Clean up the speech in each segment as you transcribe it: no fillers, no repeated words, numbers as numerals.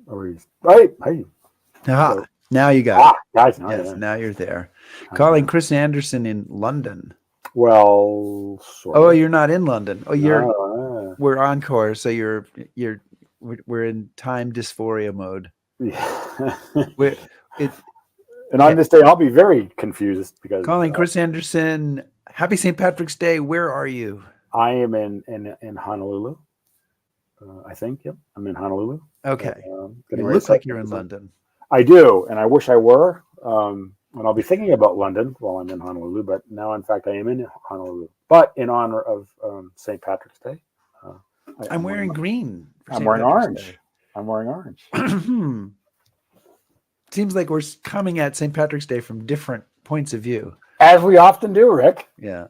Right. Hey. Aha, now you got it. Guys. Yes, now you're there. Okay. Calling Chris Anderson in London. Well, sort Oh, of. you're not in London. Oh, No, we're encore, so we're in time dysphoria mode. yeah. We're it And on this day, I'll be very confused because calling Chris Anderson. Happy St. Patrick's Day. Where are you? I am in Honolulu. I think. Yep, I'm in Honolulu. Okay. Getting You ready to look like set you're in this up. London. I do, and I wish I were. And I'll be thinking about London while I'm in Honolulu. But now, in fact, I am in Honolulu. But in honor of St. Patrick's Day, I'm wearing green. For I'm St. wearing Patrick's orange. Day. I'm wearing orange. Seems like we're coming at St. Patrick's Day from different points of view. As we often do, Rick. Yeah.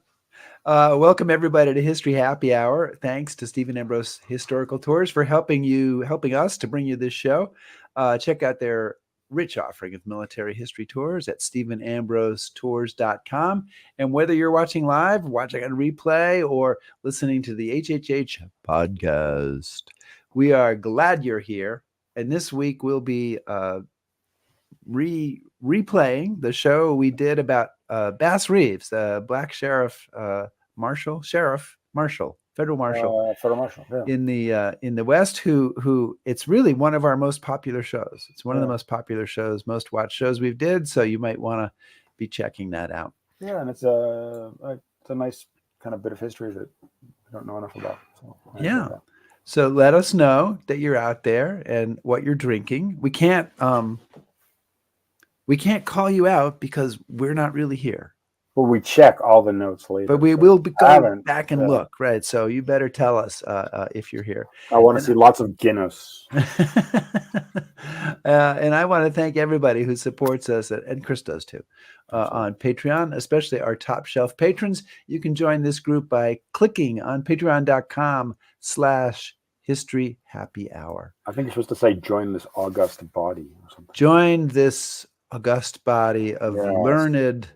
Welcome everybody to History Happy Hour. Thanks to Stephen Ambrose Historical Tours for helping us to bring you this show. Check out their rich offering of military history tours at stephenambrosetours.com. And whether you're watching live, watching on replay, or listening to the HHH podcast, we are glad you're here. And this week we'll be replaying the show we did about Bass Reeves, Black Sheriff Marshal, Federal Marshal, yeah. in the West, who it's really one of our most popular shows. It's one of the most popular shows, most watched shows we've did. So you might want to be checking that out. Yeah, and it's a nice kind of bit of history that we don't know enough about. So yeah. So let us know that you're out there and what you're drinking. We can't call you out because we're not really here. Well, we check all the notes later. But we will be going back and look, right? So you better tell us if you're here. I want to see lots of Guinness. And I want to thank everybody who supports us, and Chris does too, on Patreon, especially our top shelf patrons. You can join this group by clicking on patreon.com/History Happy Hour. I think you're supposed to say join this august body or something. Join this august body of learned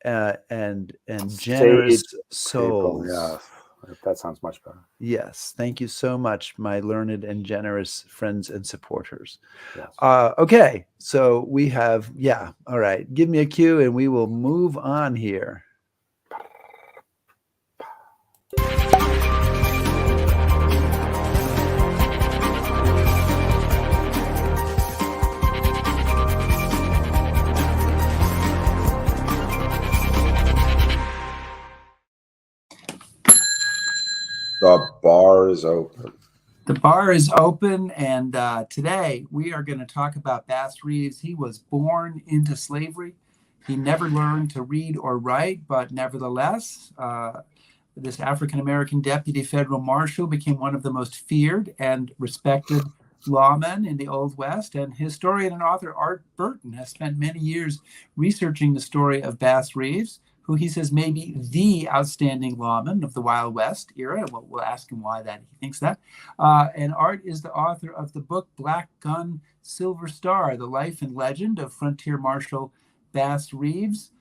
and generous souls. Yeah, that sounds much better. Yes, thank you so much, my learned and generous friends and supporters. Yes. Okay, so we have all right. Give me a cue, and we will move on here. The bar is open. The bar is open, and today we are going to talk about Bass Reeves. He was born into slavery. He never learned to read or write, but nevertheless, this African-American deputy federal marshal became one of the most feared and respected lawmen in the Old West. And historian and author Art Burton has spent many years researching the story of Bass Reeves, who he says may be the outstanding lawman of the Wild West era. We'll ask him why he thinks that. And Art is the author of the book Black Gun, Silver Star, The Life and Legend of Frontier Marshal Bass Reeves.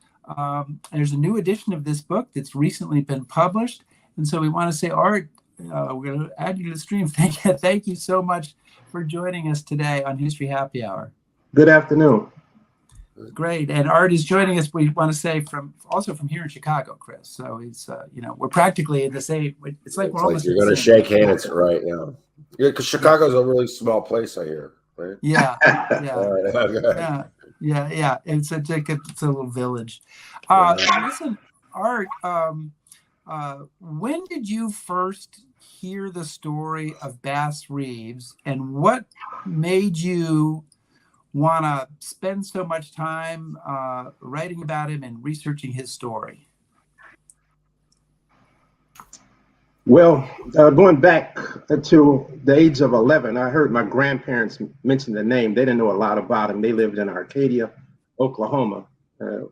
There's a new edition of this book that's recently been published. And so we want to say, Art, we're going to add you to the stream. Thank you so much for joining us today on History Happy Hour. Good afternoon. Great. And Art is joining us, we want to say, from here in Chicago, Chris. So he's, we're practically in the same, it's like we're almost. You're going to shake hands, right? Yeah. Because Chicago's a really small place, I hear. Right? Yeah. Yeah. It's a little village. Listen, Art, when did you first hear the story of Bass Reeves, and what made you want to spend so much time writing about him and researching his story? Well, going back to the age of 11, I heard my grandparents mention the name. They didn't know a lot about him. They lived in Arcadia, Oklahoma.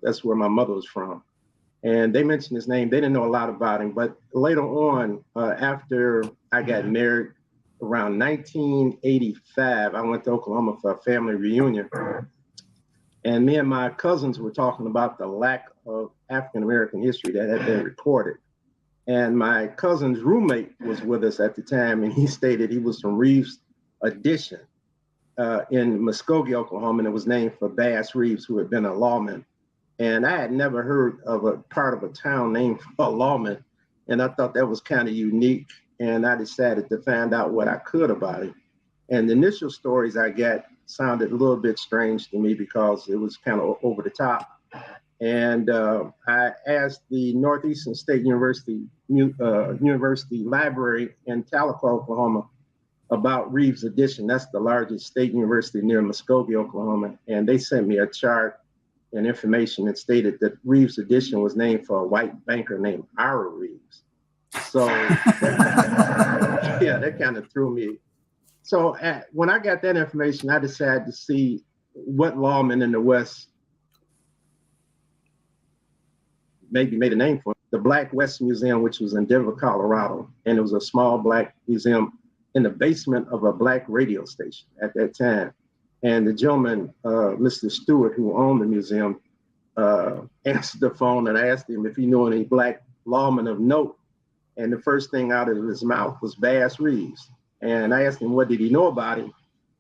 That's where my mother was from. And they mentioned his name. They didn't know a lot about him. But later on, after I got married, around 1985, I went to Oklahoma for a family reunion. And me and my cousins were talking about the lack of African-American history that had been recorded. And my cousin's roommate was with us at the time, and he stated he was from Reeves Edition. in Muskogee, Oklahoma, and it was named for Bass Reeves, who had been a lawman. And I had never heard of a part of a town named for a lawman, and I thought that was kind of unique. And I decided to find out what I could about it. And the initial stories I got sounded a little bit strange to me because it was kind of over the top. And I asked the Northeastern State University Library in Tahlequah, Oklahoma, about Reeves Edition. That's the largest state university near Muskogee, Oklahoma. And they sent me a chart and information that stated that Reeves Edition was named for a white banker named Ira Reeves. So yeah, that kind of threw me. So when I got that information, I decided to see what lawmen in the West maybe made a name for it. The Black West Museum, which was in Denver, Colorado. And it was a small Black museum in the basement of a Black radio station at that time. And the gentleman, Mr. Stewart, who owned the museum, answered the phone, and I asked him if he knew any Black lawmen of note. And the first thing out of his mouth was Bass Reeves. And I asked him, what did he know about him?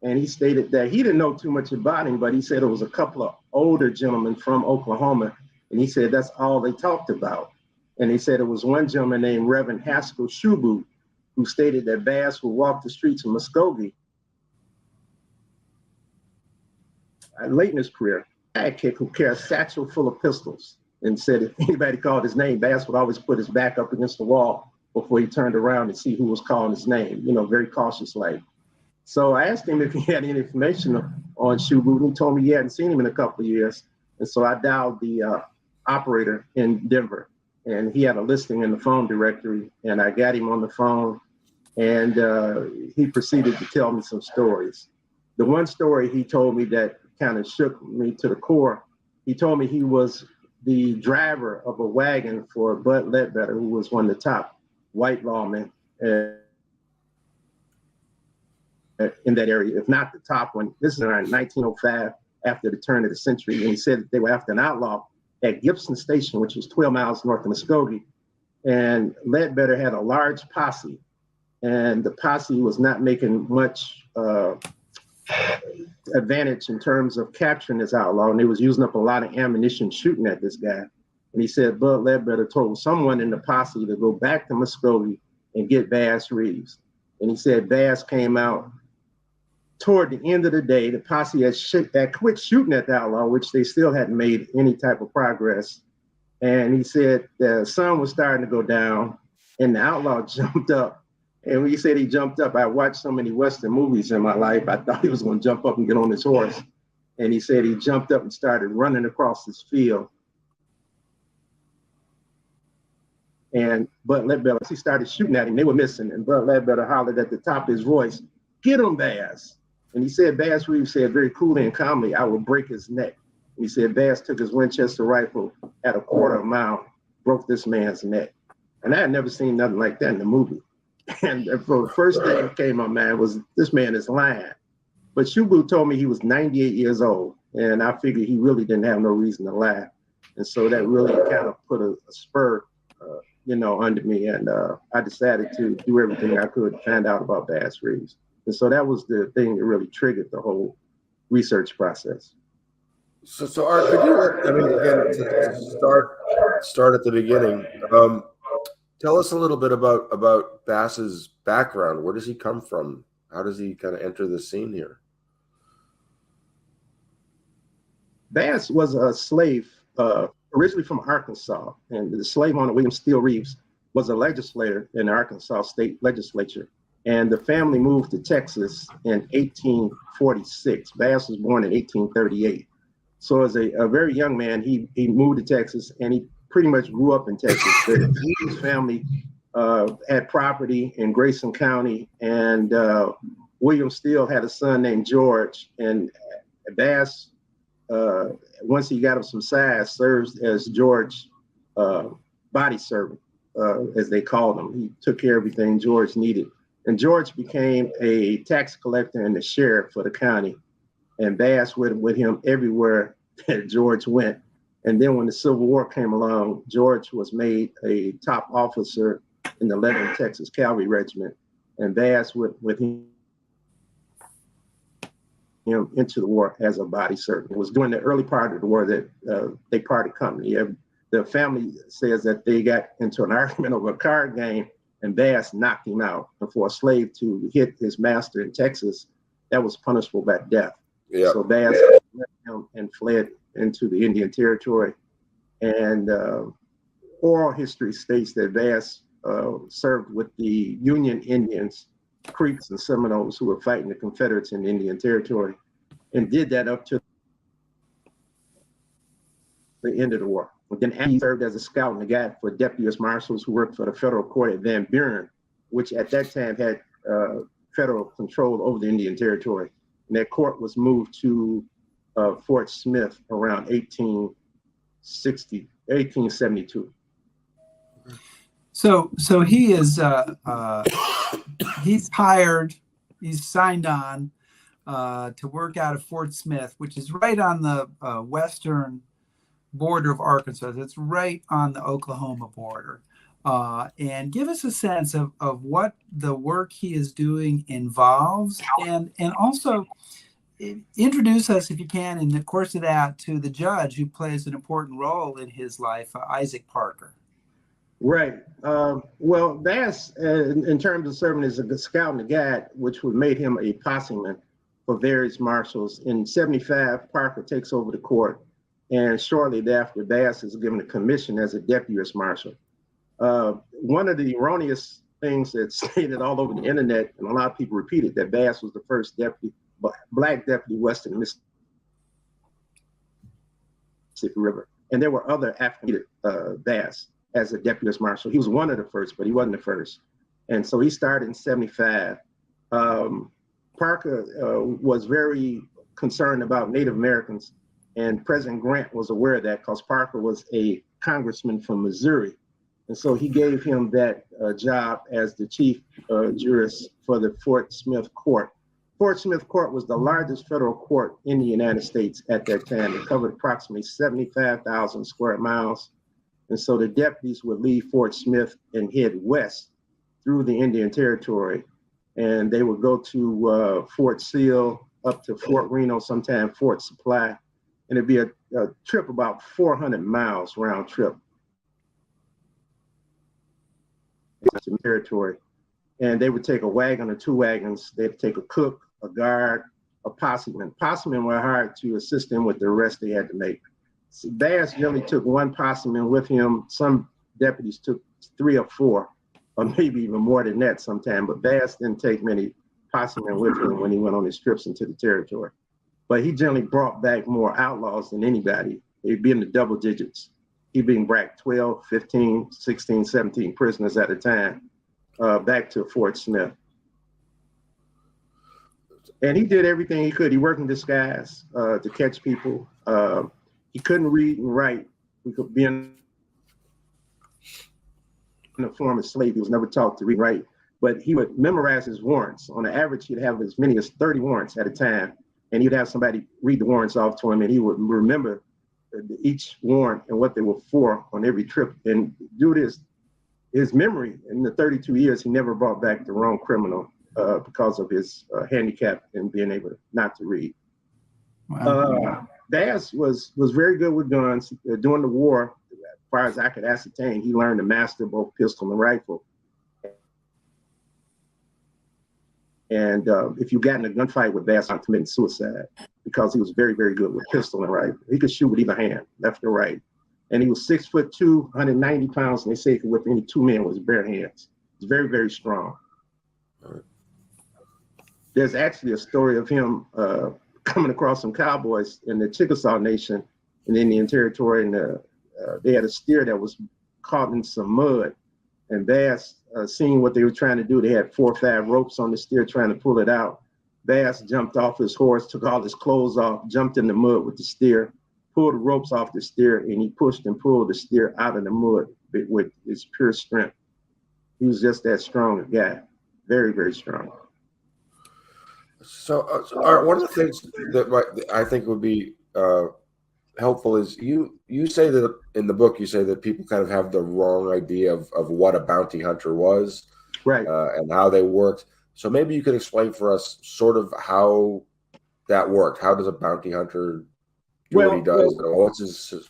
And he stated that he didn't know too much about him, but he said it was a couple of older gentlemen from Oklahoma. And he said that's all they talked about. And he said it was one gentleman named Reverend Haskell Shubu, who stated that Bass would walk the streets of Muskogee late in his career, a kick who carried a satchel full of pistols, and said if anybody called his name, Bass would always put his back up against the wall before he turned around and see who was calling his name, very cautious like. So I asked him if he had any information on Shubu, and he told me he hadn't seen him in a couple of years. And so I dialed the operator in Denver, and he had a listing in the phone directory, and I got him on the phone, and he proceeded to tell me some stories. The one story he told me that kind of shook me to the core, he told me he was the driver of a wagon for Bud Ledbetter, who was one of the top white lawmen in that area, if not the top one. This is around 1905, after the turn of the century, and he said that they were after an outlaw at Gibson Station, which was 12 miles north of Muskogee. And Ledbetter had a large posse, and the posse was not making much advantage in terms of capturing this outlaw, and they was using up a lot of ammunition shooting at this guy. And he said Bud Ledbetter told someone in the posse to go back to Muskogee and get Bass Reeves. And he said Bass came out toward the end of the day. The posse had quit shooting at the outlaw, which they still hadn't made any type of progress. And he said the sun was starting to go down, and the outlaw jumped up. And when he said he jumped up, I watched so many Western movies in my life, I thought he was going to jump up and get on his horse. And he said he jumped up and started running across this field. And Bud Ledbetter, he started shooting at him. They were missing. And Bud Ledbetter hollered at the top of his voice, "Get him, Bass." And he said, Bass Reeves said very coolly and calmly, "I will break his neck." And he said Bass took his Winchester rifle at a quarter of a mile, broke this man's neck. And I had never seen nothing like that in the movie. And for the first thing that came to my mind was, this man is lying. But Shubu told me he was 98 years old, and I figured he really didn't have no reason to lie. And so that really kind of put a spur, under me. And I decided to do everything I could to find out about Bass Reeves. And so that was the thing that really triggered the whole research process. So Art, could you, again, to start at the beginning, tell us a little bit about Bass's background. Where does he come from? How does he kind of enter the scene here? Bass was a slave, originally from Arkansas, and the slave owner, William Steele Reeves, was a legislator in the Arkansas state legislature. And the family moved to Texas in 1846. Bass was born in 1838. So as a very young man, he moved to Texas, and he pretty much grew up in Texas. His family had property in Grayson County, and William Steele had a son named George, and Bass, once he got up some size, served as George's body servant, as they called him. He took care of everything George needed. And George became a tax collector and the sheriff for the county. And Bass went with him everywhere that George went. And then when the Civil War came along, George was made a top officer in the 11th Texas Cavalry Regiment. And Bass went with him him into the war as a body servant. It was during the early part of the war that they parted company. The family says that they got into an argument over a card game, and Bass knocked him out. And for a slave to hit his master in Texas, that was punishable by death. Yeah. So Bass left him and fled into the Indian Territory. And oral history states that Bass served with the Union Indians, Creeks and Seminoles, who were fighting the Confederates in the Indian Territory, and did that up to the end of the war. But then he served as a scout and a guide for deputy U.S. marshals who worked for the federal court at Van Buren, which at that time had federal control over the Indian Territory. And that court was moved to Fort Smith around 1872. So he is he's hired, he's signed on to work out of Fort Smith, which is right on the western border of Arkansas. It's right on the Oklahoma border. And give us a sense of what the work he is doing involves, and also introduce us, if you can, in the course of that, to the judge who plays an important role in his life, Isaac Parker. Right. Well, Bass, in terms of serving as a scout and a guide, which would make him a posseman for various marshals. In 75, Parker takes over the court, and shortly thereafter, Bass is given a commission as a deputy U.S. marshal. One of the erroneous things that's stated all over the internet, and a lot of people repeat it, that Bass was the first black deputy west of the Mississippi River. And there were other African Bass as a deputy U.S. marshal. He was one of the first, but he wasn't the first. And so he started in 75. Parker was very concerned about Native Americans, and President Grant was aware of that because Parker was a congressman from Missouri. And so he gave him that job as the chief jurist for the Fort Smith Court. Fort Smith Court was the largest federal court in the United States at that time. It covered approximately 75,000 square miles. And so the deputies would leave Fort Smith and head west through the Indian Territory. And they would go to Fort Sill, up to Fort Reno, sometime Fort Supply. And it'd be a trip about 400 miles round trip. Territory. And they would take a wagon or two wagons. They'd take a cook, a guard, a posseman. Possemen were hired to assist them with the arrest they had to make. So Bass generally took one posseman with him. Some deputies took 3 or 4, or maybe even more than that sometime. But Bass didn't take many possemen with him when he went on his trips into the territory. But he generally brought back more outlaws than anybody. They'd be in the double digits. He'd bring back 12, 15, 16, 17 prisoners at a time back to Fort Smith. And he did everything he could. He worked in disguise to catch people. He couldn't read and write. He could be in a former slave. He was never taught to read and write, but he would memorize his warrants. On the average, he'd have as many as 30 warrants at a time, and he'd have somebody read the warrants off to him, and he would remember each warrant and what they were for on every trip. And due to his memory, in the 32 years, he never brought back the wrong criminal because of his handicap and being able not to read. Wow. Bass was very good with guns. During the war, as far as I could ascertain, he learned to master both pistol and rifle. And if you got in a gunfight with Bass, I'm committing suicide because he was very, very good with pistol and rifle. He could shoot with either hand, left or right. And he was 6'2", 190 pounds, and they say he could whip any 2 men with his bare hands. He's very, very strong. There's actually a story of him coming across some cowboys in the Chickasaw Nation in the Indian Territory, and they had a steer that was caught in some mud. And Bass, seeing what they were trying to do, they had 4 or 5 ropes on the steer trying to pull it out. Bass jumped off his horse, took all his clothes off, jumped in the mud with the steer, pulled the ropes off the steer, and he pushed and pulled the steer out of the mud with his pure strength. He was just that strong a guy, very, very strong. So, one of the things that I think would be helpful is you say that in the book, you say that people kind of have the wrong idea of what a bounty hunter was, right, and how they worked. So maybe you could explain for us sort of how that work? How does a bounty hunter do what he does? What does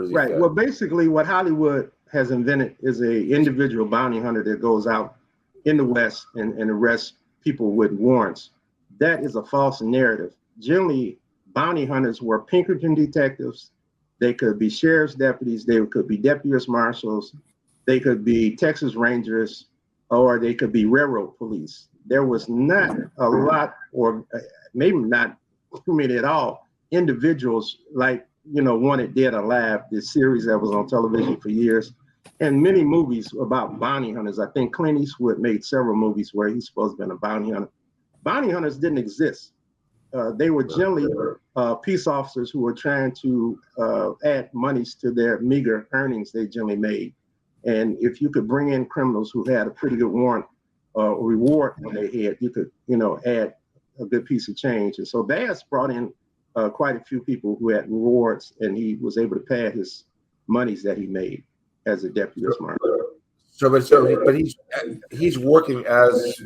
he right. get? Well, basically, what Hollywood has invented is a individual bounty hunter that goes out in the West and arrests people with warrants. That is a false narrative. Generally, bounty hunters were Pinkerton detectives. They could be sheriff's deputies. They could be deputy U.S. marshals. They could be Texas Rangers, or they could be railroad police. There was not a lot, or maybe not too many at all, individuals like, Wanted Dead or Alive, this series that was on television for years, and many movies about bounty hunters. I think Clint Eastwood made several movies where he's supposed to have been a bounty hunter. Bounty hunters didn't exist. They were generally peace officers who were trying to add monies to their meager earnings they generally made. And if you could bring in criminals who had a pretty good warrant or reward on their head, you could, add a good piece of change. And so Bass brought in quite a few people who had rewards, and he was able to pad his monies that he made as a deputy U.S. Marshal. But he's working as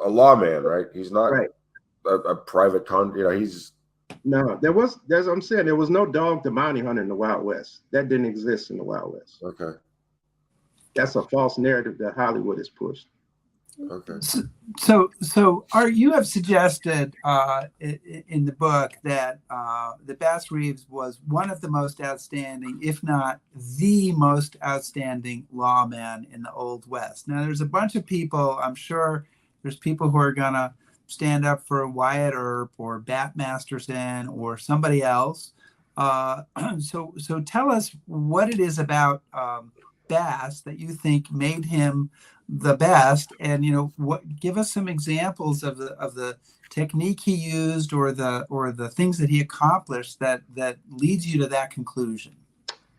a lawman, right? He's not right. a private he's No, that's what I'm saying. There was no dog to bounty hunter in the Wild West. That didn't exist in the Wild West. okay. That's a false narrative that Hollywood has pushed. Okay. So you have suggested in the book that Bass Reeves was one of the most outstanding, if not the most outstanding lawman in the Old West. Now, there's a bunch of people, I'm sure there's people who are going to stand up for Wyatt Earp or Bat Masterson or somebody else. So tell us what it is about Bass that you think made him the best, and give us some examples of the technique he used or the things that he accomplished that leads you to that conclusion.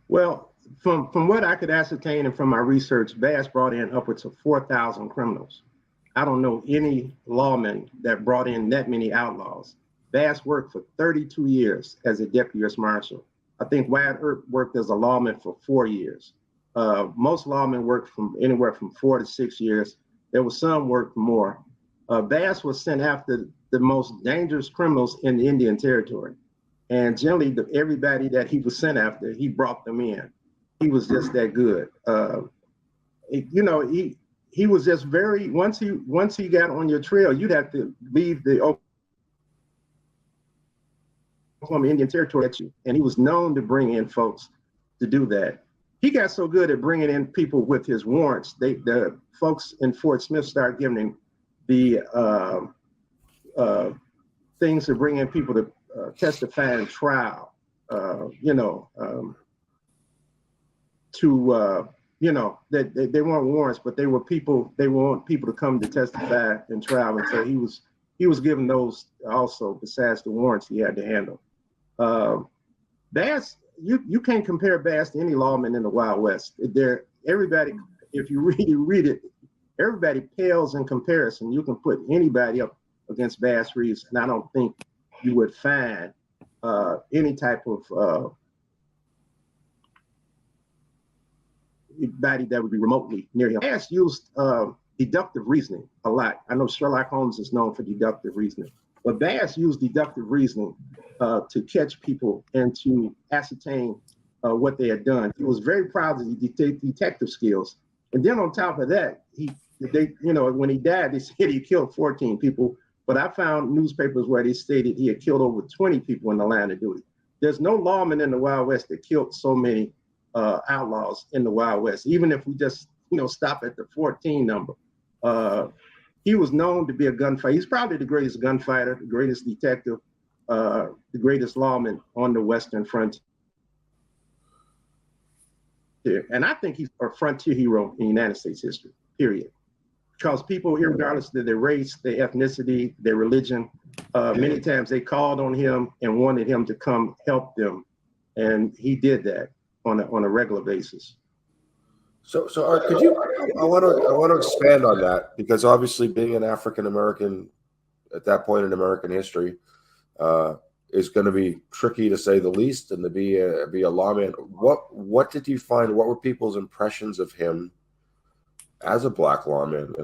Well, from what I could ascertain and from my research, Bass brought in upwards of 4,000 criminals. I don't know any lawman that brought in that many outlaws. Bass worked for 32 years as a deputy U.S. Marshal. I think Wyatt Earp worked as a lawman for 4 years. Most lawmen worked from anywhere from 4 to 6 years. There was some worked more. Bass was sent after the most dangerous criminals in the Indian Territory. And generally, everybody that he was sent after, he brought them in. He was just that good. He was just very, once he got on your trail, you'd have to leave the Oklahoma Indian Territory, and he was known to bring in folks to do that. He got so good at bringing in people with his warrants, the folks in Fort Smith started giving him the things to bring in people to testify in trial, that they weren't warrants, but they want people to come to testify in trial. And so he was given those also, besides the warrants he had to handle. Bass, you can't compare Bass to any lawman in the Wild West. Everybody, if you really read it, everybody pales in comparison. You can put anybody up against Bass Reeves, and I don't think you would find any type of anybody that would be remotely near him. Bass used deductive reasoning a lot. I know Sherlock Holmes is known for deductive reasoning, but Bass used deductive reasoning to catch people and to ascertain what they had done. He was very proud of his detective skills. And then on top of that, when he died, they said he killed 14 people, but I found newspapers where they stated he had killed over 20 people in the line of duty. There's no lawman in the Wild West that killed so many outlaws in the Wild West. Even if we just, stop at the 14 number. He was known to be a gunfighter. He's probably the greatest gunfighter, the greatest detective, the greatest lawman on the Western frontier. And I think he's a frontier hero in United States history, period. Because people, regardless of their race, their ethnicity, their religion, many times they called on him and wanted him to come help them. And he did that on a regular basis. So Art, I want to expand on that, because obviously being an African American at that point in American history is going to be tricky to say the least, and to be a lawman. What did you find? What were people's impressions of him as a black lawman?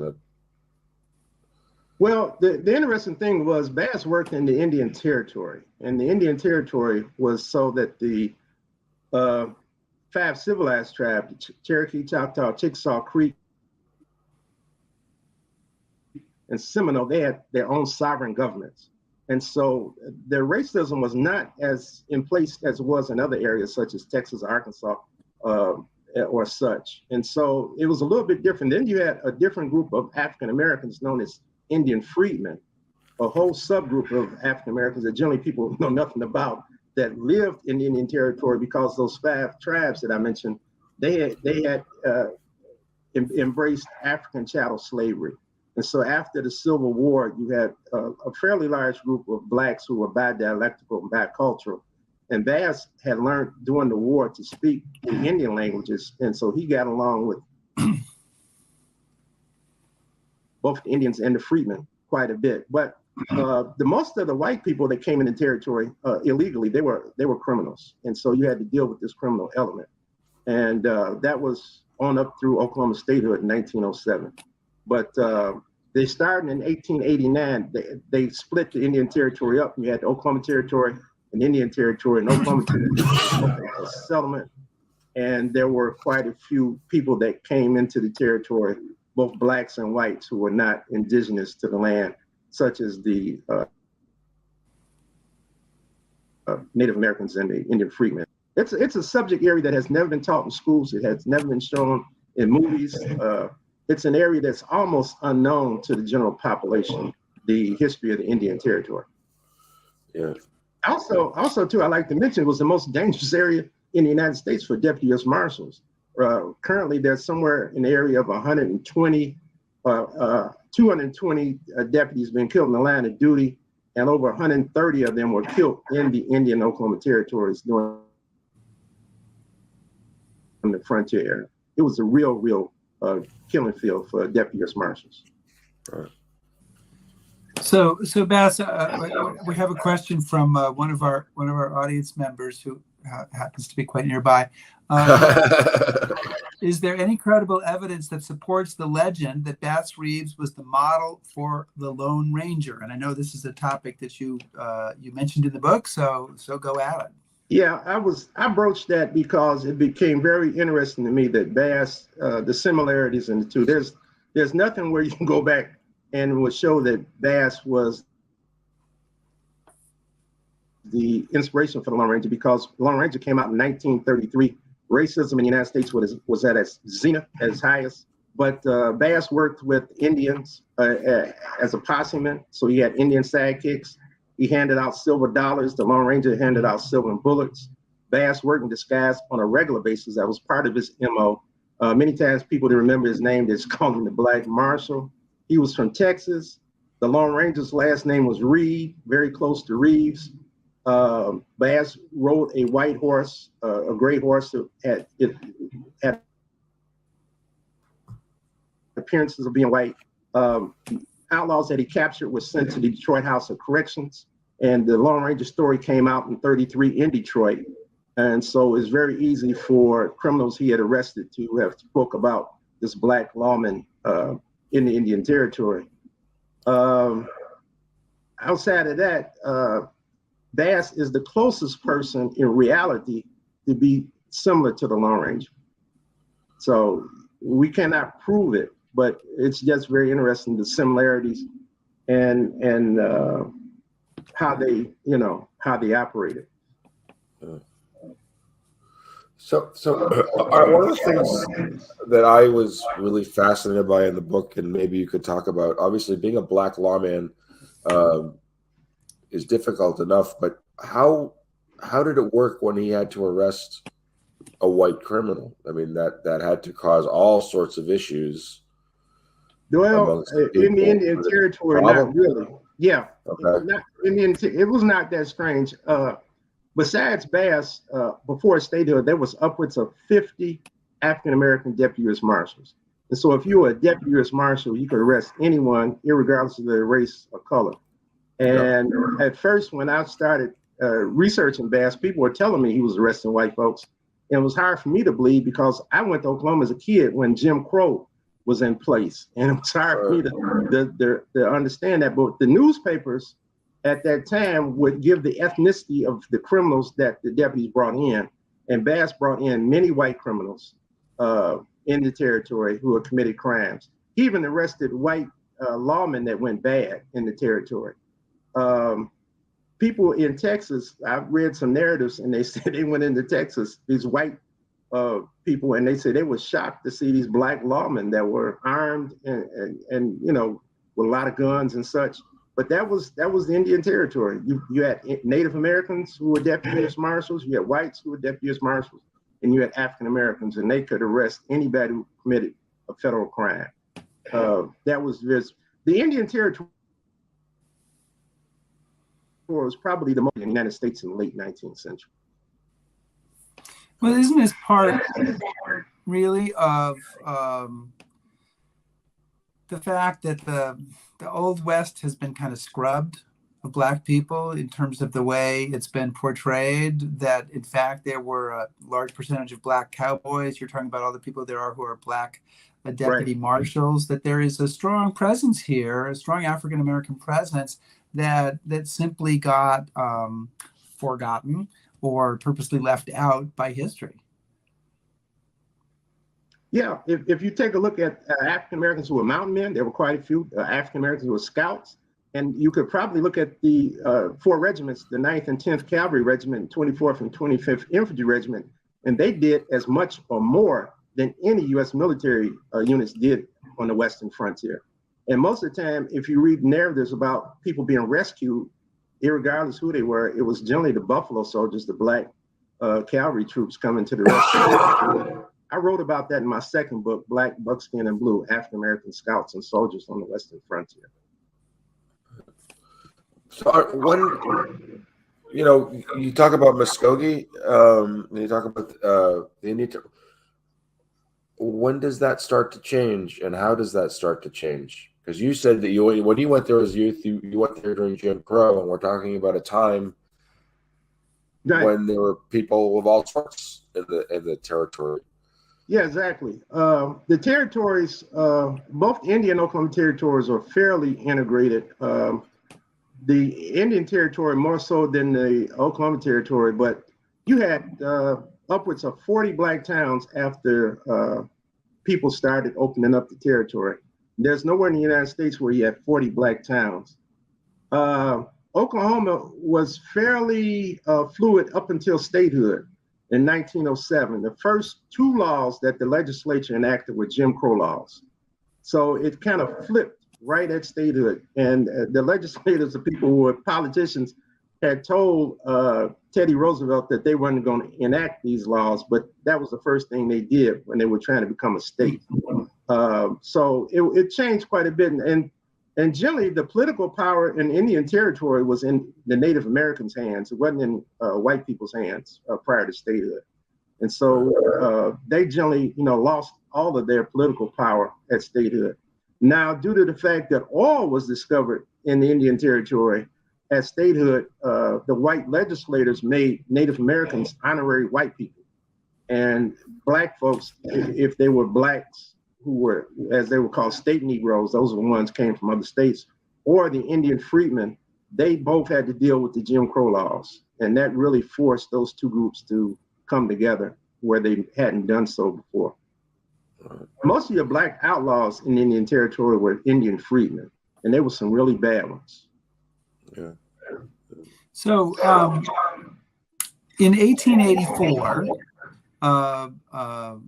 Well, the interesting thing was Bass worked in the Indian Territory, and the Indian Territory was so that the uh, five civilized tribes, Cherokee, Choctaw, Chickasaw, Creek, and Seminole, they had their own sovereign governments. And so their racism was not as in place as it was in other areas such as Texas, Arkansas, uh, or such. And so it was a little bit different. Then you had a different group of African Americans known as Indian freedmen, a whole subgroup of African Americans that generally people know nothing about, that lived in the Indian Territory because those five tribes that I mentioned, they had embraced African chattel slavery. And so after the Civil War, you had a fairly large group of blacks who were bi-dialectical and bicultural. And Bass had learned during the war to speak the Indian languages. And so he got along with both the Indians and the freedmen quite a bit. But the most of the white people that came in the territory illegally, they were criminals. And so you had to deal with this criminal element. And that was on up through Oklahoma statehood in 1907. But they started in 1889. They split the Indian Territory up. You had the Oklahoma Territory and Indian Territory, and Oklahoma Territory was a settlement. And there were quite a few people that came into the territory, both blacks and whites, who were not indigenous to the land, such as the Native Americans and the Indian freedmen. It's a subject area that has never been taught in schools. It has never been shown in movies. It's an area that's almost unknown to the general population, the history of the Indian Territory. Yeah. Also, too, I like to mention, it was the most dangerous area in the United States for deputy U.S. Marshals. Currently, there's somewhere in the area of 220 deputies being killed in the line of duty, and over 130 of them were killed in the Indian Oklahoma territories during the frontier area. It was a real killing field for deputy U.S. Marshals. Right. So Bass, we have a question from one of our audience members who happens to be quite nearby. Is there any credible evidence that supports the legend that Bass Reeves was the model for the Lone Ranger? And I know this is a topic that you mentioned in the book, so go at it. Yeah, I broached that because it became very interesting to me that Bass, the similarities in the two. There's nothing where you can go back and would show that Bass was the inspiration for the Lone Ranger, because the Lone Ranger came out in 1933. Racism in the United States was at its zenith, at its highest. But Bass worked with Indians as a posseman, so he had Indian sidekicks. He handed out silver dollars. The Lone Ranger handed out silver bullets. Bass worked in disguise on a regular basis. That was part of his MO. Many times people that remember his name, they just called him the Black Marshal. He was from Texas. The Lone Ranger's last name was Reed, very close to Reeves. Bass rode a white horse, a gray horse that had appearances of being white. Outlaws that he captured were sent to the Detroit House of Corrections, and the Lone Ranger story came out in '33 in Detroit. And so it's very easy for criminals he had arrested to have spoke about this black lawman in the Indian Territory. Outside of that, Bass is the closest person in reality to be similar to the Lone Ranger. So we cannot prove it, but it's just very interesting, the similarities and how they operated. So one of the things that I was really fascinated by in the book, and maybe you could talk about, obviously being a black lawman is difficult enough, but how did it work when he had to arrest a white criminal? I mean, that had to cause all sorts of issues. Well, in the Indian Territory, not really. Yeah, okay. It was not that strange. Besides Bass, before statehood, there was upwards of 50 African-American deputy U.S. Marshals. And so if you were a deputy U.S. Marshal, you could arrest anyone, irregardless of their race or color. And at first, when I started researching Bass, people were telling me he was arresting white folks. And it was hard for me to believe because I went to Oklahoma as a kid when Jim Crow was in place. And it was hard for me to understand that. But the newspapers at that time would give the ethnicity of the criminals that the deputies brought in. And Bass brought in many white criminals in the territory who had committed crimes. He even arrested white lawmen that went bad in the territory. People in Texas, I've read some narratives, and they said they went into Texas, these white people, and they said they were shocked to see these black lawmen that were armed and you know, with a lot of guns and such. But that was the Indian Territory. You had Native Americans who were deputy U.S. marshals, you had whites who were deputy U.S. marshals, and you had African Americans, and they could arrest anybody who committed a federal crime. That was the Indian Territory was probably the most in the United States in the late 19th century. Well, isn't this part really of the fact that the Old West has been kind of scrubbed of Black people in terms of the way it's been portrayed, that in fact there were a large percentage of Black cowboys? You're talking about all the people there are who are Black deputy marshals, that there is a strong presence here, a strong African-American presence that simply got forgotten or purposely left out by history. Yeah, if you take a look at African Americans who were mountain men, there were quite a few African Americans who were scouts, and you could probably look at the 4 regiments, the 9th and 10th Cavalry Regiment, 24th and 25th Infantry Regiment, and they did as much or more than any U.S. military units did on the Western frontier. And most of the time, if you read narratives about people being rescued, irregardless who they were, it was generally the Buffalo Soldiers, the Black cavalry troops coming to the rescue. I wrote about that in my second book, Black, Buckskin, and Blue, African American Scouts and Soldiers on the Western Frontier. So when, you know, you talk about Muskogee, and you talk about the Indian, when does that start to change, and how does that start to change? Because you said that when you went there as youth, you went there during Jim Crow, and we're talking about a time when there were people of all sorts in the territory. Yeah, exactly. The territories, both Indian and Oklahoma territories, are fairly integrated. The Indian Territory more so than the Oklahoma Territory, but you had upwards of 40 Black towns after people started opening up the territory. There's nowhere in the United States where you have 40 Black towns. Oklahoma was fairly fluid up until statehood in 1907. The first 2 laws that the legislature enacted were Jim Crow laws. So it kind of flipped right at statehood. And the legislators, the people who were politicians, had told Teddy Roosevelt that they weren't going to enact these laws, but that was the first thing they did when they were trying to become a state. So it changed quite a bit. And generally, the political power in Indian Territory was in the Native Americans' hands. It wasn't in white people's hands prior to statehood. And so they generally, lost all of their political power at statehood. Now, due to the fact that oil was discovered in the Indian Territory at statehood, the white legislators made Native Americans honorary white people. And Black folks, if they were Blacks who were, as they were called, state Negroes, those were the ones came from other states, or the Indian freedmen, they both had to deal with the Jim Crow laws. And that really forced those 2 groups to come together where they hadn't done so before. Most of your Black outlaws in Indian Territory were Indian freedmen, and there were some really bad ones. Yeah. So in 1884,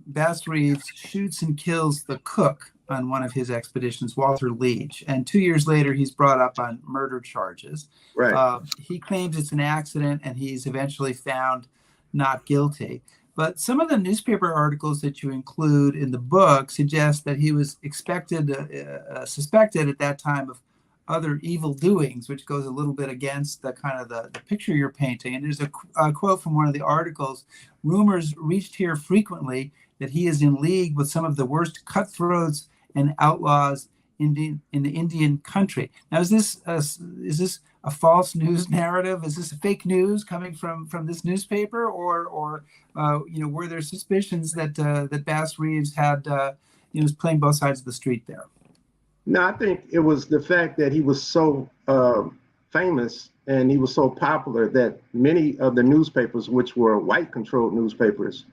Bass Reeves shoots and kills the cook on one of his expeditions, Walter Leach, and 2 years later he's brought up on murder charges. Right. He claims it's an accident, and he's eventually found not guilty. But some of the newspaper articles that you include in the book suggest that he was suspected at that time of other evil doings, which goes a little bit against the kind of the picture you're painting. And there's a quote from one of the articles: "Rumors reached here frequently that he is in league with some of the worst cutthroats and outlaws in the Indian country." Now, is this a false news narrative? Is this fake news coming from this newspaper, or were there suspicions that Bass Reeves had was playing both sides of the street there? No, I think it was the fact that he was so famous and he was so popular that many of the newspapers, which were white-controlled newspapers,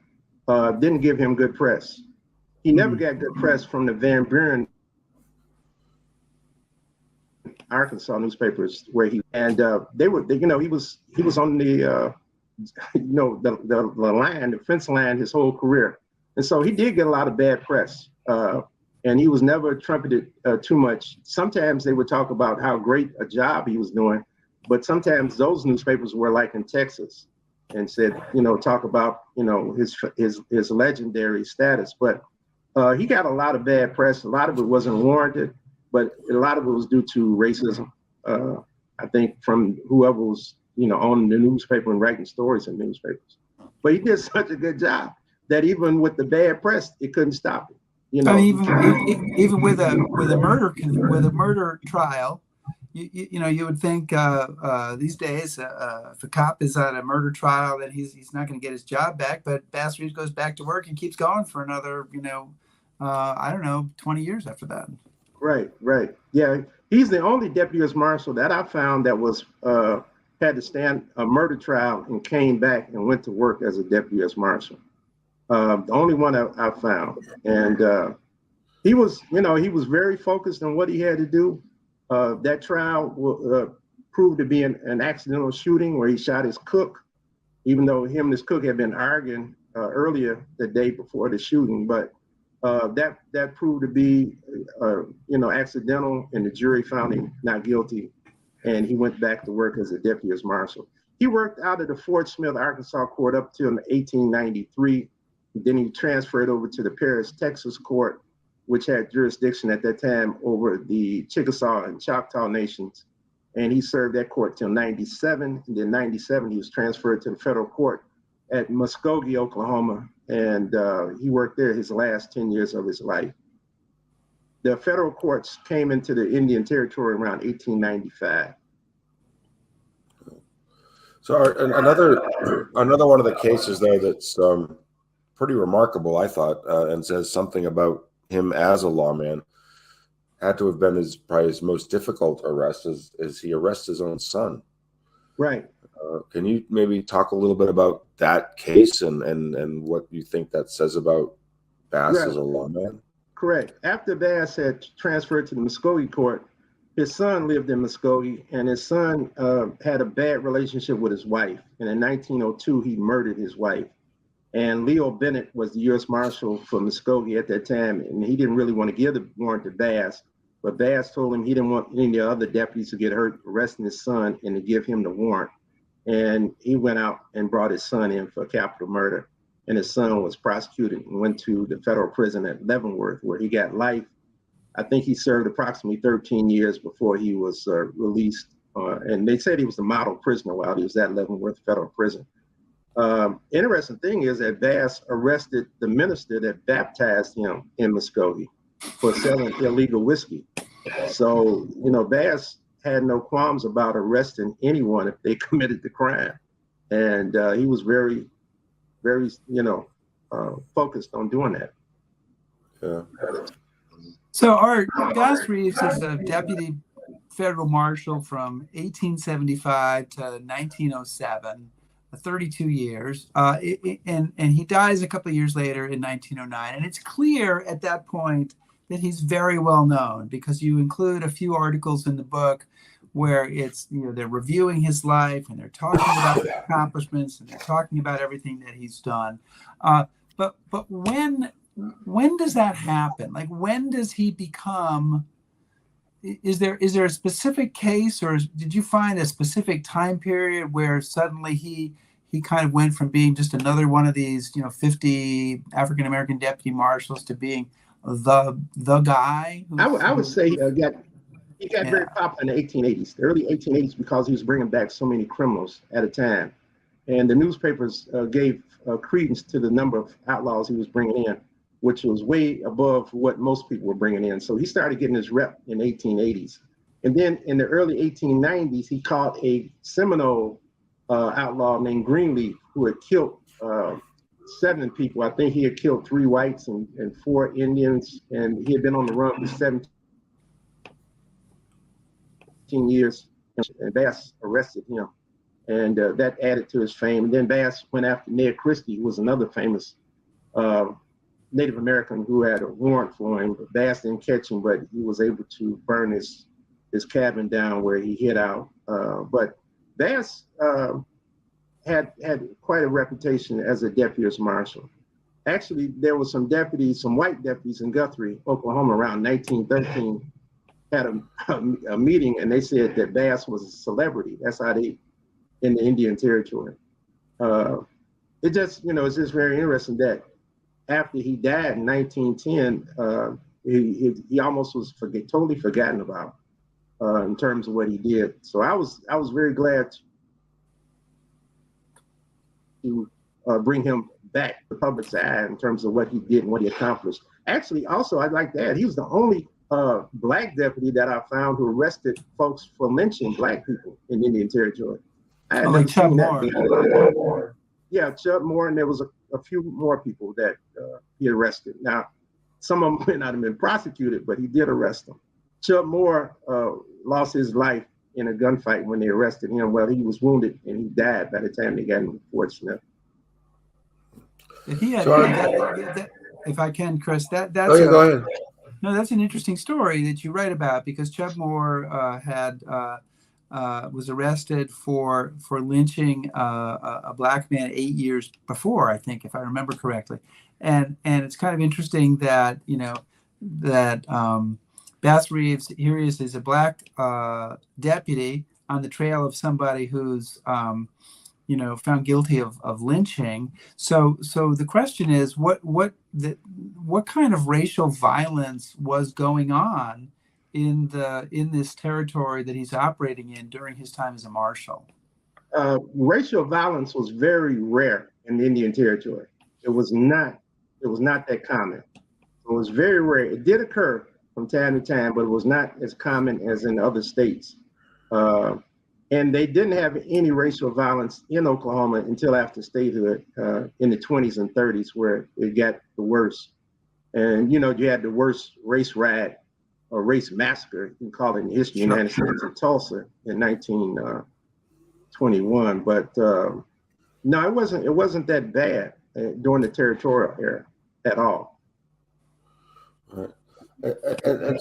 didn't give him good press. He never got good press from the Van Buren, Arkansas newspapers, where he he was on the the line, the fence line, his whole career, and so he did get a lot of bad press. And he was never trumpeted too much. Sometimes they would talk about how great a job he was doing, but sometimes those newspapers were like in Texas and said, talk about, his legendary status. But he got a lot of bad press. A lot of it wasn't warranted, but a lot of it was due to racism. I think from whoever was, owning the newspaper and writing stories in newspapers. But he did such a good job that even with the bad press, it couldn't stop him. I mean, even with a murder trial, you would think these days if a cop is at a murder trial that he's not going to get his job back, but Bass Reeves goes back to work and keeps going for another 20 years after that. Right. Yeah, he's the only deputy U.S. Marshal that I found that was had to stand a murder trial and came back and went to work as a deputy U.S. Marshal. The only one I found, and he was very focused on what he had to do. That trial proved to be an accidental shooting where he shot his cook, even though him and his cook had been arguing earlier the day before the shooting. But that proved to be accidental, and the jury found him not guilty, and he went back to work as a deputy U.S. Marshal. He worked out of the Fort Smith, Arkansas court up till 1893. Then he transferred over to the Paris, Texas court, which had jurisdiction at that time over the Chickasaw and Choctaw nations. And he served that court till 97. And then 97, he was transferred to the federal court at Muskogee, Oklahoma. And he worked there his last 10 years of his life. The federal courts came into the Indian Territory around 1895. So another one of the cases, though, that's pretty remarkable, I thought, and says something about him as a lawman, had to have been probably his most difficult arrest, as he arrests his own son. Right. Can you maybe talk a little bit about that case and what you think that says about Bass as a lawman? Correct. After Bass had transferred to the Muskogee court, his son lived in Muskogee, and his son had a bad relationship with his wife. And in 1902, he murdered his wife. And Leo Bennett was the U.S. Marshal for Muskogee at that time, and he didn't really want to give the warrant to Bass, but Bass told him he didn't want any of the other deputies to get hurt arresting his son and to give him the warrant. And he went out and brought his son in for capital murder, and his son was prosecuted and went to the federal prison at Leavenworth, where he got life. I think he served approximately 13 years before he was released, and they said he was the model prisoner while he was at Leavenworth Federal Prison. Interesting thing is that Bass arrested the minister that baptized him in Muskogee for selling illegal whiskey. So, Bass had no qualms about arresting anyone if they committed the crime. And he was very, very, focused on doing that. Yeah. So Bass Reeves is a deputy federal marshal from 1875 to 1907. 32 years, and he dies a couple of years later in 1909. And it's clear at that point that he's very well known, because you include a few articles in the book where it's, they're reviewing his life and they're talking about the accomplishments and they're talking about everything that he's done. But when does that happen? Like, when does he become? Is there a specific case, or did you find a specific time period where suddenly he kind of went from being just another one of these 50 African American deputy marshals to being the guy? I would say he got very popular in the 1880s, the early 1880s, because he was bringing back so many criminals at a time, and the newspapers gave credence to the number of outlaws he was bringing in, which was way above what most people were bringing in. So he started getting his rep in the 1880s. And then in the early 1890s, he caught a Seminole outlaw named Greenleaf, who had killed 7 people. I think he had killed 3 whites and 4 Indians, and he had been on the run for 17 years. And Bass arrested him, and that added to his fame. And then Bass went after Ned Christie, who was another famous Native American who had a warrant for him. But Bass didn't catch him, but he was able to burn his cabin down where he hid out. But Bass had quite a reputation as a deputy marshal. Actually, there were some white deputies in Guthrie, Oklahoma, around 1913, had a meeting, and they said that Bass was a celebrity. That's how they, in the Indian Territory. It's just very interesting that after he died in 1910, he almost was totally forgotten about in terms of what he did. So I was very glad to bring him back to the public's eye in terms of what he did and what he accomplished. Actually, also, I'd like to add, he was the only black deputy that I found who arrested folks for lynching black people in Indian Territory. I had never Chubb seen that. Moore. Yeah, Chubb Moore, and there was a few more people that he arrested. Now, some of them may not have been prosecuted, but he did arrest them. Chubb Moore lost his life in a gunfight when they arrested him. Well, he was wounded and he died by the time they got him to Fort Smith. If he had, if I can, Chris, that's go ahead. No, that's an interesting story that you write about, because Chubb Moore was arrested for lynching a black man 8 years before, I think, if I remember correctly. And it's kind of interesting that Bass Reeves, here he is a black deputy on the trail of somebody who's found guilty of lynching. So the question is, what kind of racial violence was going on in this territory that he's operating in during his time as a marshal? Racial violence was very rare in the Indian Territory. It was not that common. It was very rare. It did occur from time to time, but it was not as common as in other states. And they didn't have any racial violence in Oklahoma until after statehood in the 20s and 30s, where it got the worst. And, you had the worst race riot or race massacre, you can call it in history, in the United States, in Tulsa in 1921. But no, it wasn't that bad during the territorial era at all. Right. And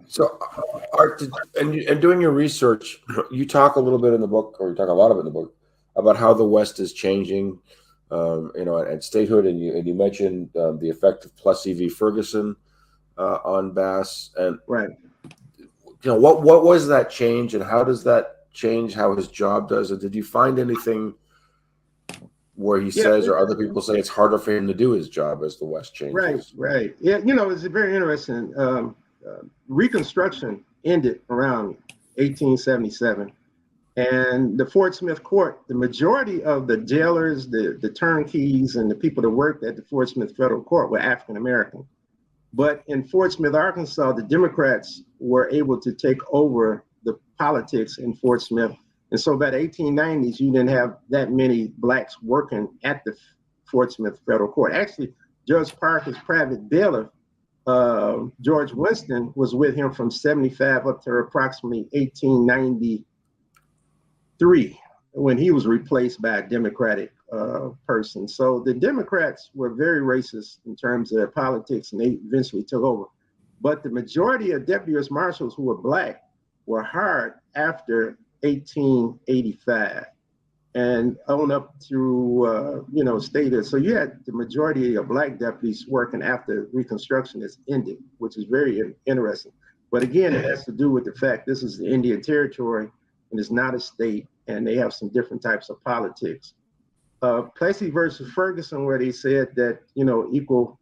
so, Art, and doing your research, you talk a little bit in the book, or you talk a lot of it in the book, about how the West is changing, at statehood, and you mentioned the effect of Plessy v. Ferguson on Bass, and right. What was that change, and how does that change how his job does? And did you find anything where he says, or other people say, it's harder for him to do his job as the West changes? Right. Yeah, it's very interesting. Reconstruction ended around 1877. And the Fort Smith court, the majority of the jailers, the turnkeys, and the people that worked at the Fort Smith federal court were African American. But in Fort Smith, Arkansas, the Democrats were able to take over the politics in Fort Smith. And so by the 1890s, you didn't have that many blacks working at the Fort Smith federal court. Actually, Judge Parker's private bailiff, George Winston, was with him from 75 up to approximately 1893, when he was replaced by a Democratic person. So the Democrats were very racist in terms of their politics, and they eventually took over. But the majority of deputy marshals who were black were hired after 1885 and on up through statehood. So you had the majority of black deputies working after Reconstruction has ended, which is very interesting. But again, it has to do with the fact this is the Indian Territory and it's not a state, and they have some different types of politics. Plessy versus Ferguson, where they said that equal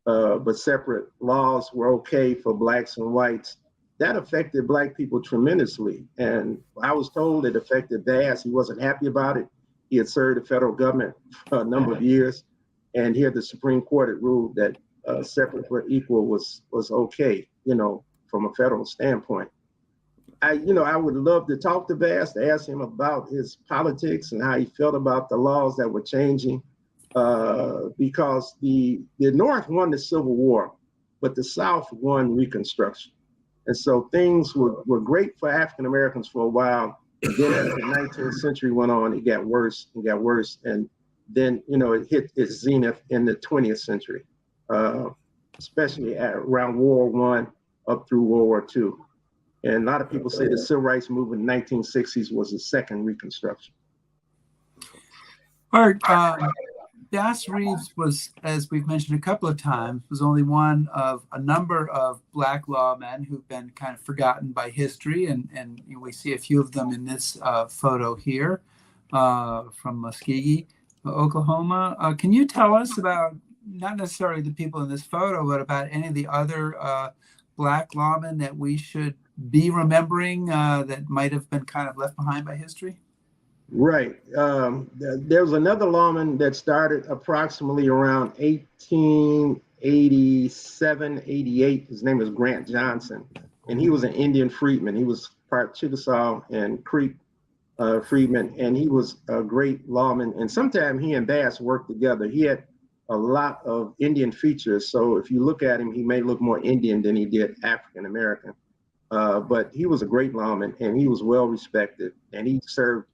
but separate laws were okay for blacks and whites, that affected black people tremendously. And I was told it affected Bass. He wasn't happy about it. He had served the federal government for a number of years, and here the Supreme Court had ruled that separate but equal was okay, from a federal standpoint. I would love to talk to Bass, to ask him about his politics and how he felt about the laws that were changing. because the North won the Civil War, but the South won Reconstruction. And so things were great for African Americans for a while. And then as the 19th century went on, it got worse and got worse. And then, it hit its zenith in the 20th century, especially around World War I up through World War II. And a lot of people say the civil rights movement in the 1960s was the second Reconstruction. Art, Bass Reeves was, as we've mentioned a couple of times, was only one of a number of Black lawmen who've been kind of forgotten by history, and we see a few of them in this photo here from Muskogee, Oklahoma. Can you tell us about, not necessarily the people in this photo, but about any of the other Black lawmen that we should be remembering that might have been kind of left behind by history? Right. There was another lawman that started approximately around 1887, 88. His name is Grant Johnson, and he was an Indian freedman. He was part Chickasaw and Creek freedman, and he was a great lawman. And sometimes he and Bass worked together. He had a lot of Indian features, so if you look at him, he may look more Indian than he did African American. But he was a great lawman, and he was well respected, and he served